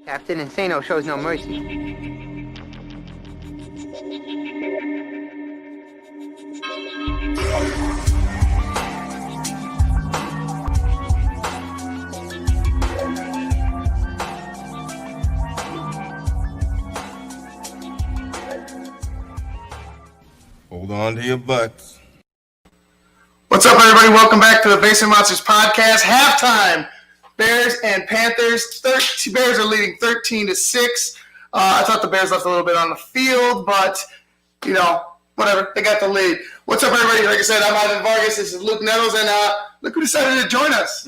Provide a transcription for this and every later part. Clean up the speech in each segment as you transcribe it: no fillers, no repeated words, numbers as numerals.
Captain Insano shows no mercy. Hold on to your butts. What's up, everybody? Welcome back to the Basement Monsters podcast. Halftime, Bears and Panthers. Bears are leading 13-6. I thought the Bears left a little bit on the field, but, whatever. They got the lead. What's up, everybody? Like I said, I'm Ivan Vargas. This is Luke Nettles, and look who decided to join us.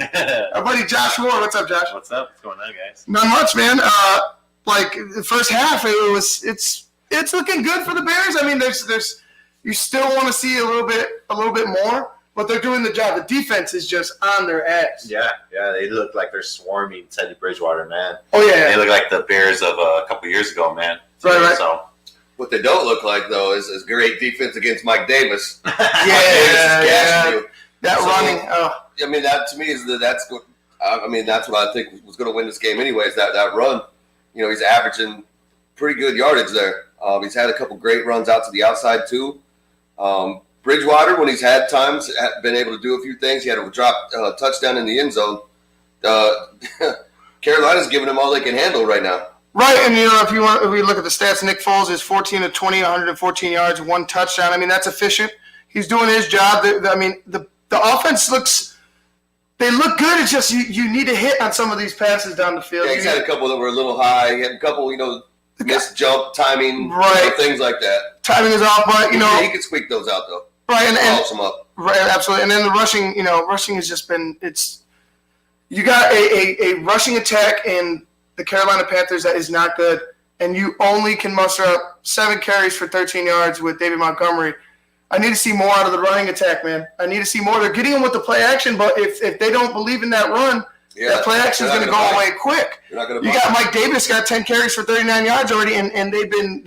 Our buddy Josh Moore. What's up, Josh? What's up? What's going on, guys? Not much, man. The first half, it's looking good for the Bears. I mean, there's you still want to see a little bit more. But they're doing the job. The defense is just on their ass. Yeah, they look like they're swarming Teddy Bridgewater, man. Oh, yeah. They look like the Bears of a couple years ago, man. Right. So, what they don't look like, though, is great defense against Mike Davis. Yeah. That running. Oh. I mean, that to me is that's what I think was going to win this game, anyways. That run, he's averaging pretty good yardage there. He's had a couple great runs out to the outside too. Bridgewater, when he's had times, been able to do a few things. He had a drop touchdown in the end zone. Carolina's giving him all they can handle right now. Right, and if we look at the stats, Nick Foles is 14 of 20, 114 yards, one touchdown. I mean, that's efficient. He's doing his job. The offense they look good. It's just you need to hit on some of these passes down the field. Yeah, he's had a couple that were a little high. He had a couple, missed jump timing, right? Things like that. Timing is off, but he can squeak those out though. Right, and them up. Right, absolutely. And then the rushing, rushing has just been you got a rushing attack in the Carolina Panthers that is not good, and you only can muster up 7 carries for 13 yards with David Montgomery. I need to see more out of the running attack, man. I need to see more. They're getting them with the play action, but if they don't believe in that run, that play action is going to go away quick. You got Mike Davis got 10 carries for 39 yards already, and they've been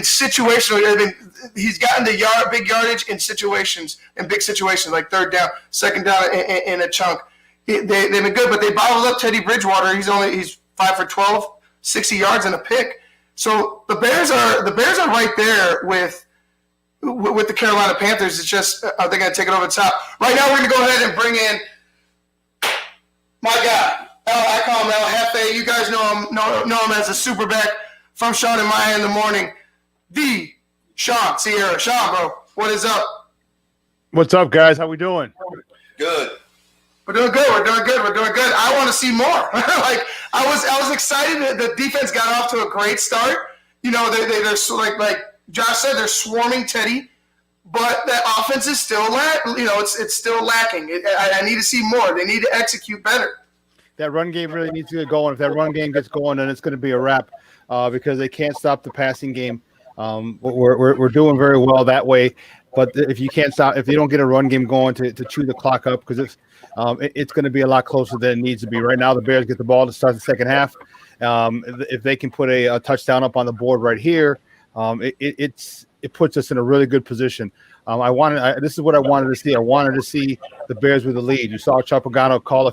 situational. He's gotten the big yardage in big situations like third down, second down in a chunk. They've been good, but they bottled up Teddy Bridgewater. He's 5 for 12, 60 yards and a pick. So the Bears are right there with the Carolina Panthers. It's just, are they going to take it over the top? Right now, we're going to go ahead and bring in my guy. I call him El Jefe. You guys know him as a superback from Sean and Maya in the morning. The Sean Sierra. Sean, bro, what is up? What's up, guys? How we doing? Good. We're doing good. I want to see more. I was excited that the defense got off to a great start. They're like Josh said, they're swarming Teddy, but that offense is still it's still lacking. I need to see more. They need to execute better. That run game really needs to get going. If that run game gets going, then it's going to be a wrap because they can't stop the passing game. We're doing very well that way, but if you can't stop, if you don't get a run game going to chew the clock up, because it's going to be a lot closer than it needs to be. Right now, the Bears get the ball to start the second half. If they can put a touchdown up on the board right here, it puts us in a really good position. This is what I wanted to see. I wanted to see the Bears with the lead. You saw Chapagano call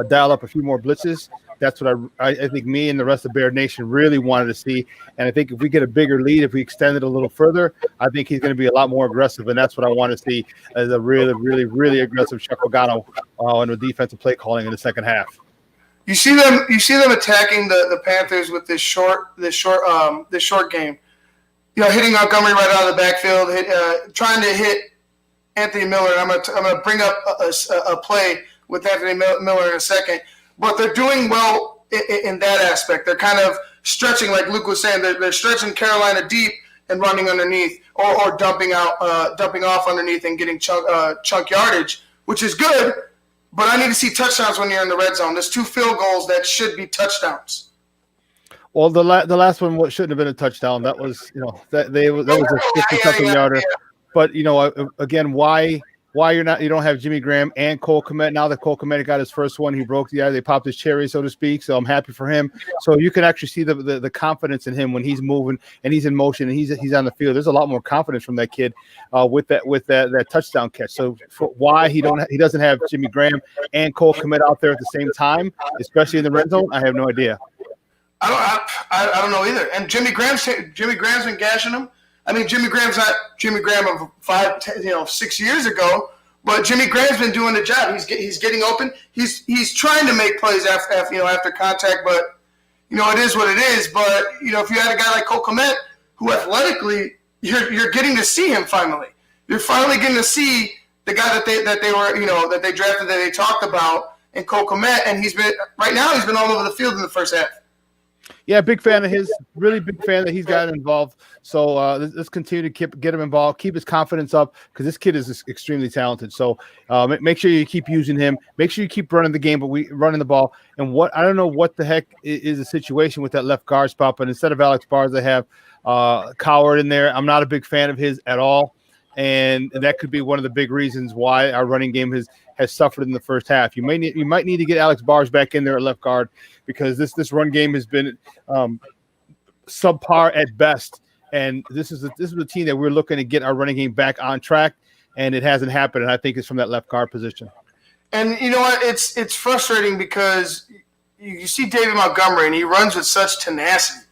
dial up a few more blitzes. That's what I think me and the rest of Bear Nation really wanted to see. And I think if we get a bigger lead, if we extend it a little further, I think he's going to be a lot more aggressive. And that's what I want to see as a really, really, really aggressive Chapagano and the defensive play calling in the second half. You see them attacking the Panthers with this short game. Hitting Montgomery right out of the backfield, trying to hit Anthony Miller. I'm gonna bring up a play with Anthony Miller in a second. But they're doing well in that aspect. They're kind of stretching, like Luke was saying. They're stretching Carolina deep and running underneath, or dumping off underneath and getting chunk yardage, which is good. But I need to see touchdowns when you're in the red zone. There's 2 field goals that should be touchdowns. Well, the last one shouldn't have been a touchdown. That was that was a 50-something yarder. Yeah. But again, why why you don't have Jimmy Graham and Cole Kmet. Now that Cole Kmet got his first one, he broke the eye. They popped his cherry, so to speak. So I'm happy for him. So you can actually see the confidence in him when he's moving and he's in motion and he's on the field. There's a lot more confidence from that kid with that touchdown catch. So for why he doesn't have Jimmy Graham and Cole Kmet out there at the same time, especially in the red zone, I have no idea. I don't know either. And Jimmy Graham's been gashing him. I mean, Jimmy Graham's not Jimmy Graham of 6 years ago, but Jimmy Graham's been doing the job. He's getting open. He's trying to make plays after contact, but it is what it is. But if you had a guy like Cole Kmet, who athletically you're getting to see him finally. You're finally getting to see the guy that they drafted, that they talked about, and Cole Kmet, and he's been all over the field in the first half. Yeah, big fan of his. Really big fan that he's gotten involved. So let's continue to get him involved, keep his confidence up, because this kid is extremely talented. So make sure you keep using him. Make sure you keep running the game, but running the ball. And I don't know what the heck is the situation with that left guard spot, but instead of Alex Bars, they have Coward in there. I'm not a big fan of his at all, and that could be one of the big reasons why our running game has suffered in the first half. You might need to get Alex Bars back in there at left guard, because this run game has been subpar at best. And this is a team that we're looking to get our running game back on track, and it hasn't happened. And I think it's from that left guard position. And you know what? It's frustrating because you see David Montgomery, and he runs with such tenacity.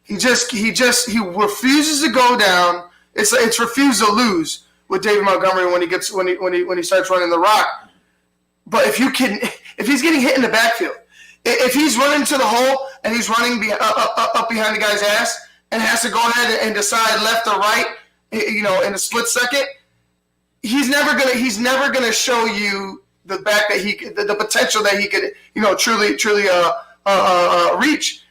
He refuses to go down. It's refuse to lose with David Montgomery when he starts running the rock. But if he's getting hit in the backfield, if he's running to the hole and he's running up behind the guy's ass and has to go ahead and decide left or right, in a split second, he's never gonna show you the back that the potential that he could truly reach.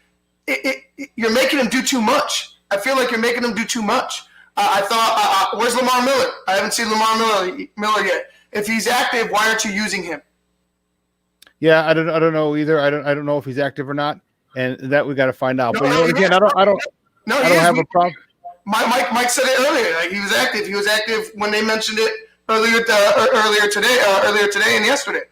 You're making him do too much. I feel like you're making him do too much. I thought, where's Lamar Miller? I haven't seen Lamar Miller yet. If he's active, why aren't you using him? Yeah, I don't know either. I don't know if he's active or not, and that we got to find out. But again, I don't have a problem. Mike said it earlier. Like, he was active. He was active when they mentioned it earlier today and yesterday.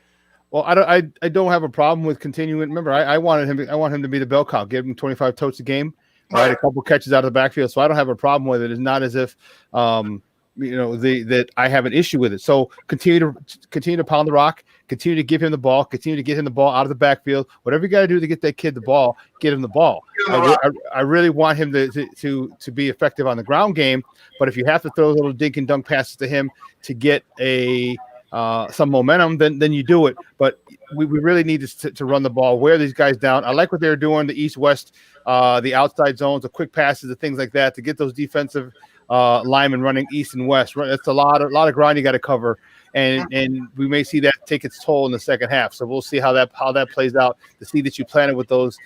Well, I don't have a problem with continuing. Remember, I want him to be the bell cow. Give him 25 totes a game. Right, a couple catches out of the backfield, so I don't have a problem with it. It's not as if that I have an issue with it. So continue to pound the rock, continue to give him the ball, continue to get him the ball out of the backfield. Whatever you got to do to get that kid the ball, get him the ball. I really want him to be effective on the ground game, but if you have to throw little dink and dunk passes to him to get some momentum, then you do it. But we really need to run the ball, wear these guys down. I like what they're doing, the east-west, the outside zones, the quick passes, the things like that, to get those defensive linemen running east and west. That's a lot of ground you got to cover, and we may see that take its toll in the second half. So we'll see how that plays out. To see that you planted with those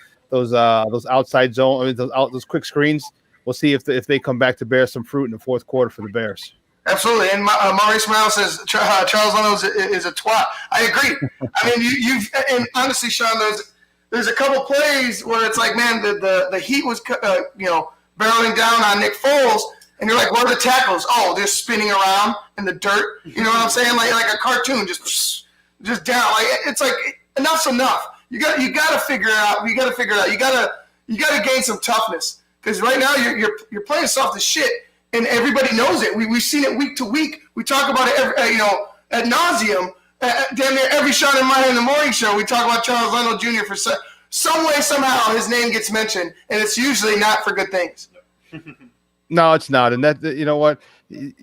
outside zone, those quick screens. We'll see if they come back to bear some fruit in the fourth quarter for the Bears. Absolutely, and Maurice Morales says Charles Leno is a twat. I agree. I mean, and honestly, Sean, there's a couple plays where it's like, man, the heat was barreling down on Nick Foles, and you're like, where are the tackles? Oh, they're spinning around in the dirt. You know what I'm saying? Like a cartoon, just down. Like, it's like, enough's enough. You got to figure it out. You got to gain some toughness, because right now you're playing soft as shit. And everybody knows it. We've seen it week to week. We talk about it, ad nauseum. Damn near every Sean and Mine in the morning show, we talk about Charles Leno Jr. for some way, somehow, his name gets mentioned, and it's usually not for good things. No, it's not. And that, you know what, it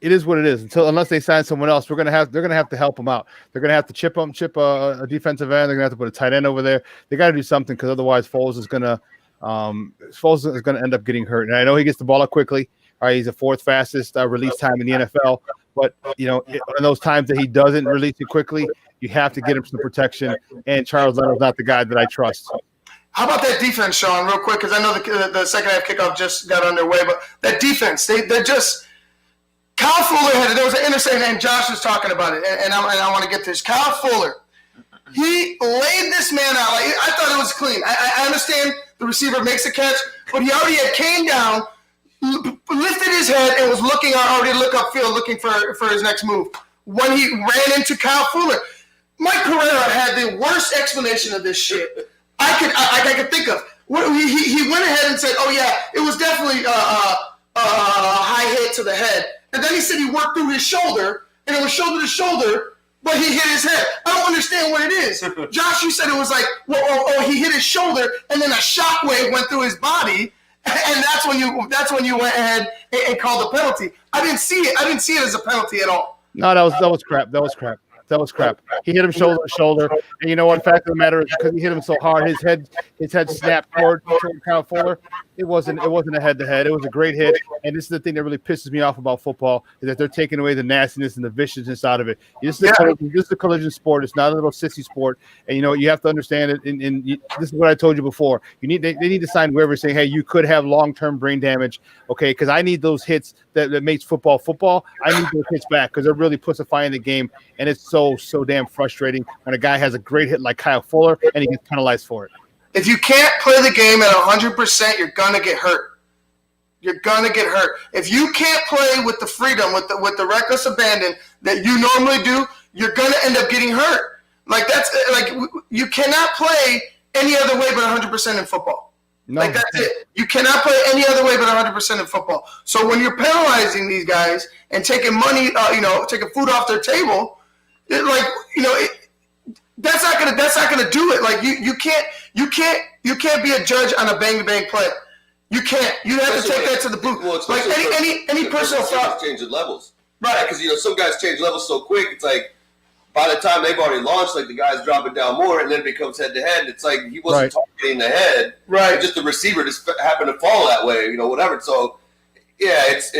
is what it is. Unless they sign someone else, they're gonna have to help them out. They're gonna have to chip a defensive end. They're gonna have to put a tight end over there. They got to do something, because otherwise Foles is gonna end up getting hurt. And I know he gets the ball up quickly. All right, he's the fourth fastest release time in the NFL. But, in those times that he doesn't release it quickly, you have to get him some protection. And Charles Leno's not the guy that I trust. How about that defense, Sean, real quick? Because I know the second half kickoff just got underway. But that defense, they're just – Kyle Fuller there was an interception, and Josh was talking about it. And I want to get this. Kyle Fuller, he laid this man out. Like, I thought it was clean. I understand the receiver makes a catch, but he already came down – lifted his head and was looking upfield, looking for his next move. when he ran into Kyle Fuller. Mike Pereira had the worst explanation of this shit I could think of. He went ahead and said, "Oh yeah, it was definitely a high hit to the head," and then he said he worked through his shoulder, and it was shoulder to shoulder, but he hit his head. I don't understand what it is. Josh, you said it was like, he hit his shoulder, and then a shockwave went through his body, and that's when you went ahead and called the penalty. I didn't see it. I didn't see it as a penalty at all. No, that was crap. That was crap. He hit him shoulder to shoulder, and you know what? Fact of the matter is, because he hit him so hard, his head snapped toward Kyle Fuller. It wasn't a head to head. It was a great hit, and this is the thing that really pisses me off about football is that they're taking away the nastiness and the viciousness out of it. This is a collision sport. It's not a little sissy sport, and you have to understand it. And this is what I told you before. They need to sign waivers saying, hey, you could have long-term brain damage, okay? Because I need those hits that makes football. I need those hits back because it really puts a fire in the game, and it's so damn frustrating when a guy has a great hit like Kyle Fuller and he gets penalized for it. If you can't play the game at 100%, you're gonna get hurt. You're gonna get hurt. If you can't play with the freedom, with the reckless abandon that you normally do, you're gonna end up getting hurt. Like you cannot play any other way but 100% in football. No. Like that's it. You cannot play any other way but 100% in football. So when you're penalizing these guys and taking money, taking food off their table, that's not gonna do it. Like you can't be a judge on a bang play. You can't. You have to take that to the booth. Well, like any personal foul. Changing levels, right? Because some guys change levels so quick. It's like by the time they've already launched, like the guy's dropping down more, and then it becomes head to head. It's like he wasn't targeting the head, right? Just the receiver just happened to fall that way, whatever. So yeah, it's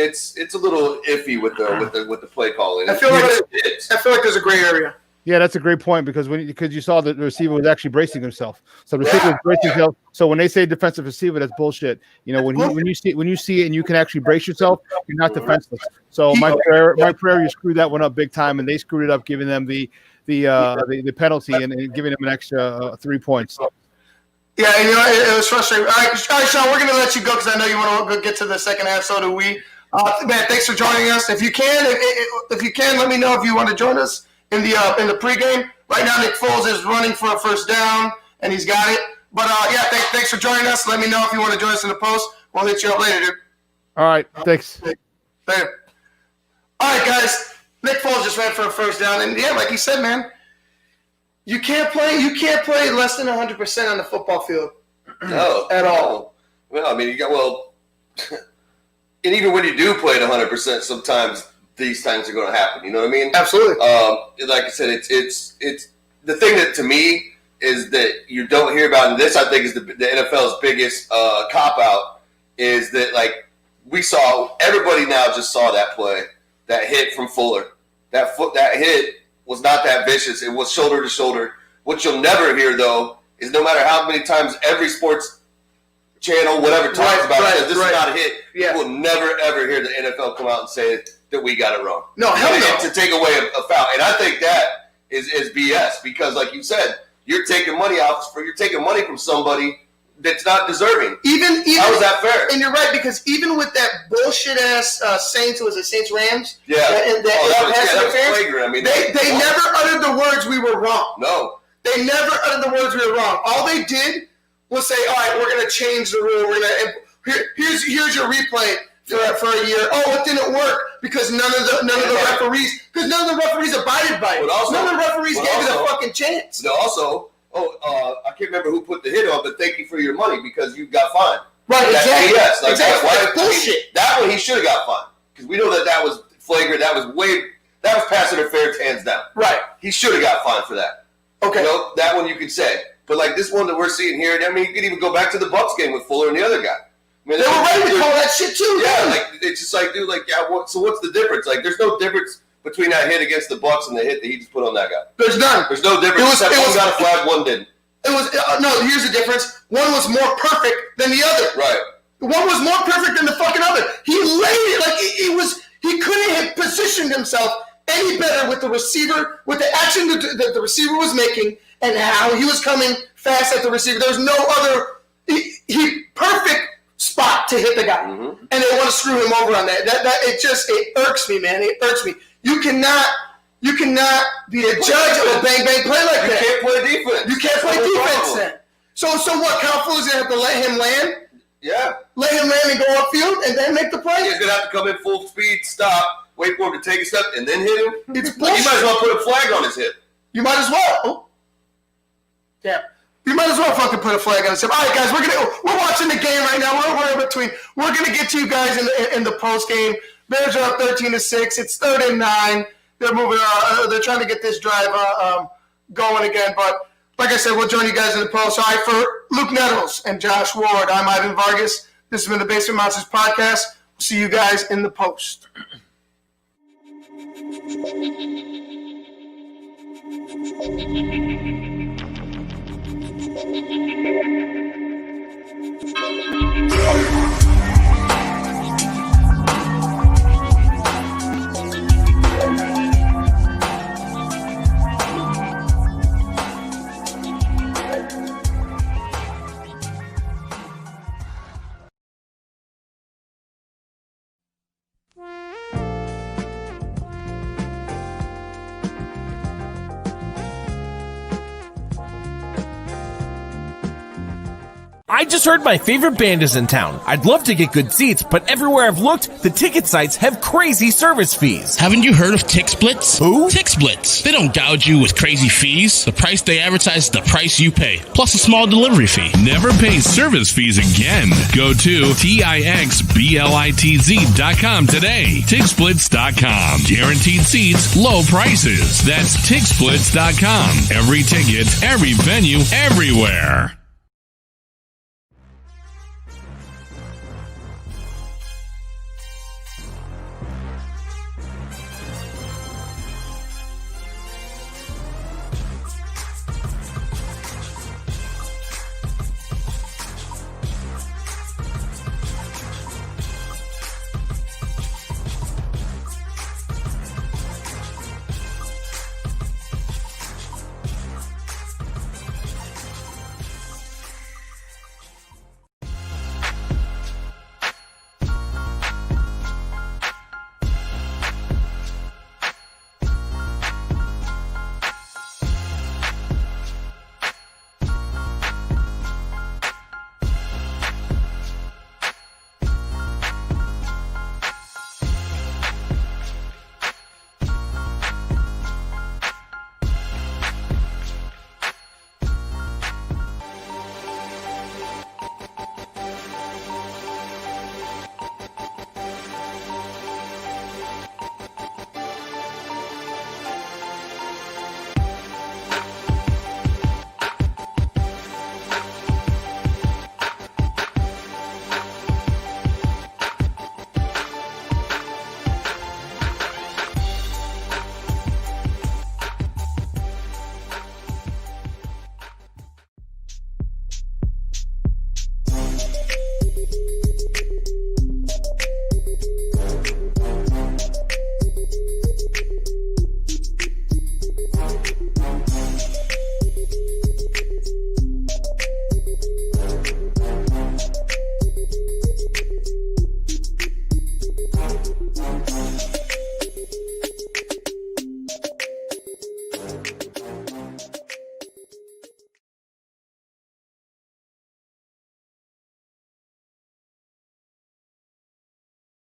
a little iffy with the play calling. I feel like there's a gray area. Yeah, that's a great point because you saw that the receiver was actually bracing himself. So the receiver was bracing himself. So when they say defensive receiver, that's bullshit. When you see it and you can actually brace yourself, you're not defenseless. So my prayer, you screwed that one up big time, and they screwed it up, giving them the penalty and giving them an extra 3 points. Yeah, it was frustrating. All right, Sean, we're gonna let you go because I know you want to get to the second half. So do we. Man, thanks for joining us. If you can, let me know if you want to join us in the pregame. Right now, Nick Foles is running for a first down, and he's got it. But, thanks for joining us. Let me know if you want to join us in the post. We'll hit you up later, dude. All right, thanks. Later. All right, guys. Nick Foles just ran for a first down. And, yeah, like you said, man, you can't play less than 100% on the football field. No. At all. Well, I mean, and even when you do play at 100%, sometimes – these times are going to happen. You know what I mean? Absolutely. Like I said, it's the thing that to me is that you don't hear about, and this I think is the NFL's biggest cop out is that like we saw everybody now just saw that play, that hit from Fuller, that hit was not that vicious. It was shoulder to shoulder. What you'll never hear though is no matter how many times every sports channel, whatever talks about it, says this is not a hit. Yeah. You will never ever hear the NFL come out and say that we got it wrong. No, hell no. To take away a foul. And I think that is BS because, like you said, you're taking money from somebody that's not deserving. Even how is that fair? And you're right, because even with that bullshit ass Saints Rams? Yeah. That was flagrant. I mean, they never uttered the words we were wrong. No. They never uttered the words we were wrong. All they did was say, all right, we're going to change the rule. Here's your replay. For a year. Oh, it didn't work because none of the referees abided by it. None of the referees gave it a fucking chance. But also, I can't remember who put the hit on, but thank you for your money because you got fined. Right, exactly. Yes, like exactly. That's bullshit. That one he should have got fined because we know that was flagrant. That was pass interference hands down. Right. He should have got fined for that. Okay. That one you could say, but like this one that we're seeing here, I mean, you could even go back to the Bucks game with Fuller and the other guy. I mean, they were ready to call that shit too. Yeah, like it's just like, dude, like, yeah. So what's the difference? Like, there's no difference between that hit against the Bucks and the hit that he just put on that guy. There's none. There's no difference. One got a flag, one didn't. It was no. Here's the difference. One was more perfect than the other. Right. One was more perfect than the fucking other. He laid it like he couldn't have positioned himself any better with the receiver, with the action that the receiver was making, and how he was coming fast at the receiver. There was no other. He perfect spot to hit the guy, and they want to screw him over on that. It irks me, man. It irks me. You cannot You cannot be a judge of a bang-bang play like that. You can't play defense. You can't play defense then. So what? Kyle Fuller's going to have to let him land? Yeah. Let him land and go upfield and then make the play? He's going to have to come in full speed, stop, wait for him to take a step, and then hit him. It's Like, bullshit. you might as well put a flag on his hip. You might as well. Oh. Damn. You might as well fucking put a flag on his hip. All right, guys, we're watching the game right now. We're in between. We're going to get to you guys in the post game. Bears are up 13-6. It's 3rd and 9. They're moving. They're trying to get this drive going again. But like I said, we'll join you guys in the post. All right, for Luke Nettles and Josh Ward, I'm Ivan Vargas. This has been the Basement Monsters podcast. We'll see you guys in the post. I just heard my favorite band is in town. I'd love to get good seats, but everywhere I've looked, the ticket sites have crazy service fees. Haven't you heard of TixSplits? Who? TixSplits. They don't gouge you with crazy fees. The price they advertise is the price you pay, plus a small delivery fee. Never pay service fees again. Go to TixBlitz.com today. TixSplits.com. Guaranteed seats, low prices. That's TixSplits.com. Every ticket, every venue, everywhere.